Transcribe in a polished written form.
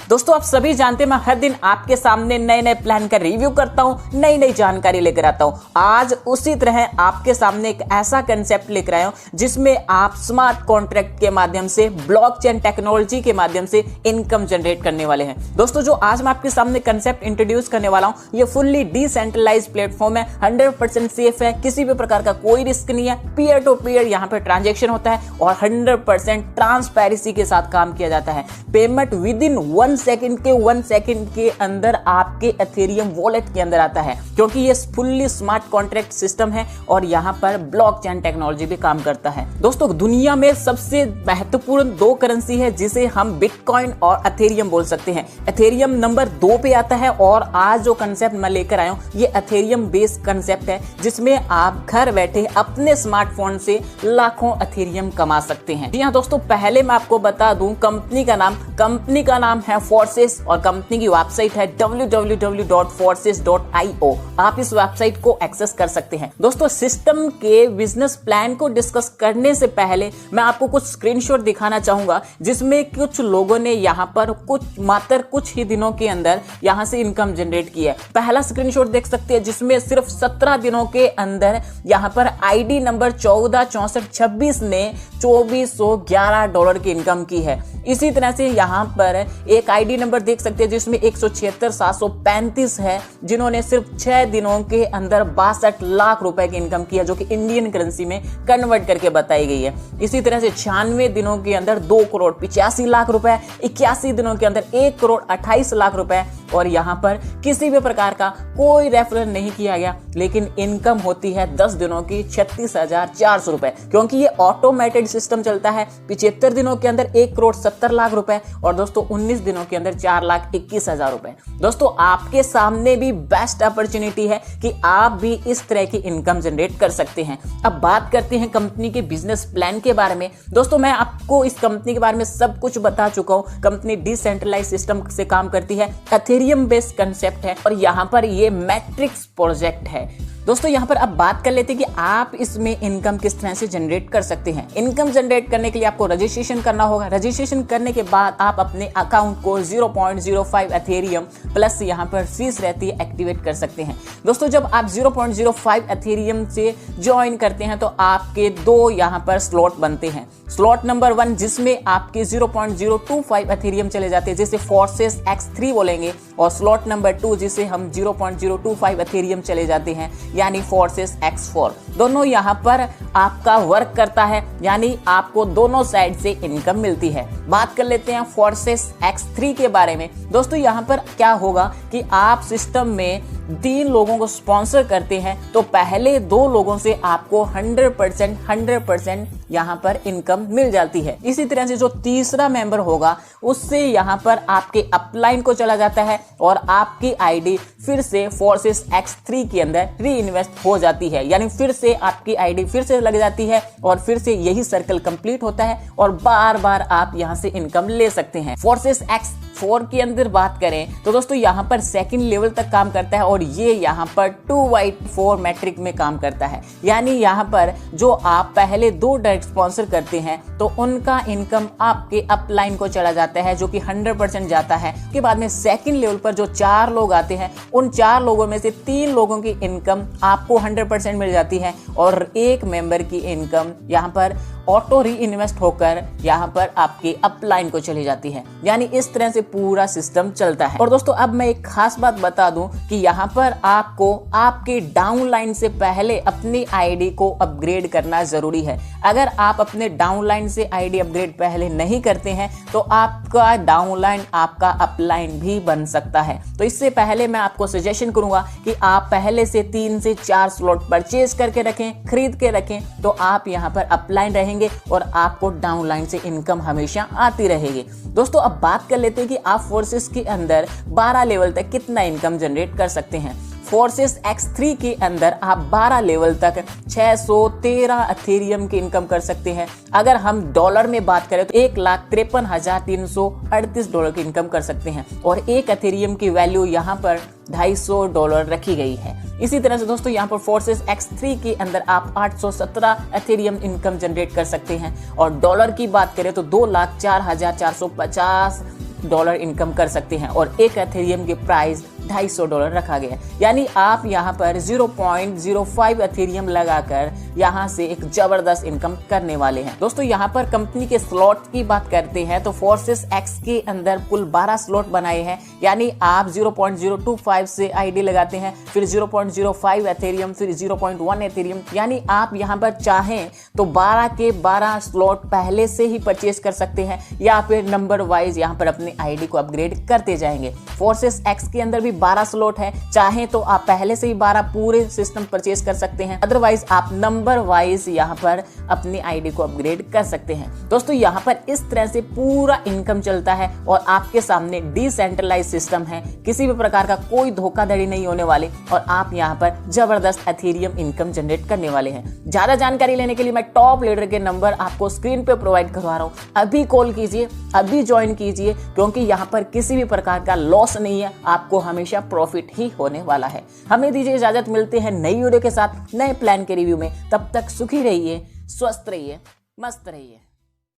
दोस्तों आप सभी जानते हैं मैं हर दिन आपके सामने नए नए प्लान का रिव्यू करता हूं, नई नई जानकारी लेकर आता हूं। आज उसी तरह आपके सामने एक ऐसा कंसेप्ट लेकर आया हूं जिसमें आप स्मार्ट कॉन्ट्रैक्ट के माध्यम से, ब्लॉकचेन टेक्नोलॉजी के माध्यम से इनकम जनरेट करने वाले हैं। दोस्तों जो आज मैं आपके सामने कंसेप्ट इंट्रोड्यूस करने वाला हूं ये फुल्ली डिसेंट्रलाइज्ड प्लेटफॉर्म है, 100% सेफ है, किसी भी प्रकार का कोई रिस्क नहीं है, पीयर टू पीयर यहाँ पे ट्रांजेक्शन होता है और 100% ट्रांसपेरेंसी के साथ काम किया जाता है। पेमेंट विद इन 1 सेकंड के अंदर आपके एथेरियम वॉलेट के अंदर आता है, क्योंकि ये फुल्ली स्मार्ट कॉन्ट्रैक्ट सिस्टम है और यहाँ पर ब्लॉकचेन टेक्नोलॉजी भी काम करता है। दोस्तों दुनिया में सबसे महत्वपूर्ण 2 करेंसी है जिसे हम बिटकॉइन और एथेरियम बोल सकते हैं। एथेरियम नंबर 2 पे आता है और आज जो कंसेप्ट मैं लेकर आया हूँ ये एथेरियम बेस्ड कंसेप्ट है जिसमें आप घर बैठे अपने स्मार्टफोन से लाखों एथेरियम कमा सकते हैं। जी हाँ दोस्तों, पहले मैं आपको बता दूं कंपनी का नाम है फोर्सेस और कंपनी की वेबसाइट है www.forces.io। आप इस वेबसाइट को एक्सेस कर सकते हैं। दोस्तों सिस्टम के बिजनेस प्लान को डिस्कस करने से पहले मैं आपको कुछ स्क्रीनशॉट दिखाना चाहूंगा जिसमें कुछ लोगों ने यहाँ पर मात्र कुछ ही दिनों के अंदर यहाँ से इनकम जनरेट की है। पहला स्क्रीनशॉट देख सकते हैं जिसमें सिर्फ 17 दिनों के अंदर यहाँ पर आईडी नंबर 146426 ने $2411 की इनकम की है। इसी तरह से यहाँ पर एक आईडी नंबर देख सकते हैं जिसमें 176,735 है जिन्होंने सिर्फ 6 दिनों के अंदर 62 लाख रुपए की इनकम की है, जो कि इंडियन करेंसी में कन्वर्ट करके बताई गई है। इसी तरह से 96 दिनों के अंदर 2,85,00,000 रुपए, 81 दिनों के अंदर 1,28,00,000 रुपए और यहाँ पर किसी भी प्रकार का कोई रेफरल नहीं किया गया, लेकिन इनकम होती है 10 दिनों की 36,400 रुपए, क्योंकि ये ऑटोमेटेड सिस्टम चलता है। 75 दिनों के अंदर 1,70,00,000 रुपए और दोस्तों 19 दिनों के अंदर 4,21,000 रुपए। दोस्तों आपके सामने भी बेस्ट अपॉर्चुनिटी है कि आप भी इस तरह की इनकम जनरेट कर सकते हैं। अब बात करते हैं कंपनी के बिजनेस प्लान के बारे में। दोस्तों मैं आपको इस कंपनी के बारे में सब कुछ बता चुका हूं। कंपनी डिसेंट्रलाइज सिस्टम से काम करती है, एथेरियम बेस्ड कंसेप्ट है और यहाँ पर ये मैट्रिक्स प्रोजेक्ट है। दोस्तों यहाँ पर अब बात कर लेते हैं कि आप इसमें इनकम किस तरह से जनरेट कर सकते हैं। इनकम जनरेट करने के लिए आपको रजिस्ट्रेशन करना होगा। रजिस्ट्रेशन करने के बाद आप अपने अकाउंट को 0.05 एथेरियम प्लस यहाँ पर फीस रहती है एक्टिवेट कर सकते हैं। दोस्तों जब आप 0.05 एथेरियम से ज्वाइन करते हैं तो आपके 2 यहाँ पर स्लॉट बनते हैं। स्लॉट नंबर 1 जिसमें आपके 0.025 एथेरियम चले जाते हैं जिसे फोर्सेस X3 बोलेंगे, और स्लॉट नंबर 2 जिसे हम 0.025 एथेरियम चले जाते हैं यानी फोर्सेस X4। दोनों यहाँ पर आपका वर्क करता है, यानी आपको दोनों साइड से इनकम मिलती है। बात कर लेते हैं फोर्सेस X3 के बारे में। दोस्तों यहाँ पर क्या होगा कि आप सिस्टम में 3 लोगों को स्पॉन्सर करते हैं तो पहले 2 लोगों से आपको 100% यहाँ पर इनकम मिल जाती है। इसी तरह से जो तीसरा मेंबर होगा उससे यहाँ पर आपके अपलाइन को चला जाता है और आपकी आईडी फिर से फोर्सेस X3 के अंदर री इन्वेस्ट हो जाती है, यानी फिर से आपकी आईडी फिर से लग जाती है और फिर से यही सर्कल कंप्लीट होता है और बार बार आप यहाँ से इनकम ले सकते हैं। फोर्सेस X4 के अंदर बात करें तो दोस्तों यहाँ पर 2nd लेवल तक काम करता है और ये यहाँ पर 2/4 मैट्रिक में काम करता है, यानी यहाँ पर जो आप पहले 2 डायरेक्ट स्पॉन्सर करते हैं तो उनका इनकम आपके अपलाइन को चला जाता है जो कि 100% जाता है। के बाद में 2nd लेवल पर जो 4 लोग आते हैं उन 4 लोगों में से 3 लोगों की इनकम आपको 100% मिल जाती है और 1 मेंबर की इनकम यहाँ पर ऑटो री इन्वेस्ट होकर यहाँ पर आपके अपलाइन को चली जाती है, यानी इस तरह से पूरा सिस्टम चलता है। और दोस्तों अब मैं एक खास बात बता दूं कि यहाँ पर आपको आपके डाउनलाइन से पहले अपनी आईडी को अपग्रेड करना जरूरी है। अगर आप अपने डाउनलाइन से आईडी अपग्रेड पहले नहीं करते हैं तो आपका डाउनलाइन आपका अपलाइन भी बन सकता है। तो इससे पहले मैं आपको सजेशन करूंगा कि आप पहले से 3 से 4 स्लॉट परचेज करके रखें, खरीद के रखें, तो आप यहाँ पर अपलाइन रहेंगे और आपको डाउनलाइन से इनकम हमेशा आती रहेगी। दोस्तों अब बात कर लेते हैं कि आप फोर्सेस के अंदर 12 लेवल तक कितना इनकम जनरेट कर सकते हैं। फोर्सेस X3 के अंदर आप 12 लेवल तक 613 एथेरियम की इनकम कर सकते हैं। अगर हम डॉलर में बात करें तो $1,53,338 की इनकम कर सकते हैं और 1 एथेरियम की वैल्यू यहाँ पर $250 रखी गई है। इसी तरह से दोस्तों यहाँ पर फोर्सेस X3 के अंदर आप 817 एथेरियम इनकम जनरेट कर सकते हैं और डॉलर की बात करें तो 2,04,450 $2 इनकम कर सकते हैं और एक एथेरियम की प्राइस $250 रखा गया है। यानी आप यहाँ पर 0.05 एथेरियम लगाकर यहाँ से एक जबरदस्त इनकम करने वाले हैं। दोस्तों यहाँ पर कंपनी के स्लॉट की बात करते हैं तो फोर्सेस एक्स के अंदर कुल 12 स्लॉट बनाए हैं। यानी आप 0.025 से आईडी लगाते हैं, फिर 0.05 एथेरियम, फिर 0.1 एथेरियम। यानी आप यहाँ पर चाहें तो 12 के 12 स्लॉट पहले से ही परचेज कर सकते हैं या फिर नंबर वाइज यहाँ पर अपने आईडी को अपग्रेड करते जाएंगे। फोर्सेस एक्स के अंदर भी 12 स्लॉट है, चाहे तो आप पहले से ही 12 पूरे सिस्टम परचेज कर सकते हैं, अदरवाइज आप नंबर वाइज यहाँ पर अपनी आईडी को अपग्रेड कर सकते हैं। दोस्तों यहाँ पर इस तरह से पूरा इनकम चलता है और आपके सामने डिसेंट्रलाइज सिस्टम है, किसी भी प्रकार का कोई धोखाधड़ी नहीं होने वाले और आप यहाँ पर जबरदस्त एथेरियम इनकम जनरेट करने वाले हैं। ज्यादा जानकारी लेने के लिए मैं टॉप लीडर के नंबर आपको स्क्रीन पे प्रोवाइड करवा रहा हूँ, अभी कॉल कीजिए, अभी ज्वाइन कीजिए, क्योंकि यहाँ पर किसी भी प्रकार का लॉस नहीं है, आपको हमेशा प्रॉफिट ही होने वाला है। हमें दीजिए इजाजत, मिलते हैं नई वीडियो के साथ नए प्लान के रिव्यू में। तब तक सुखी रहिए, स्वस्थ रहिए, मस्त रहिए।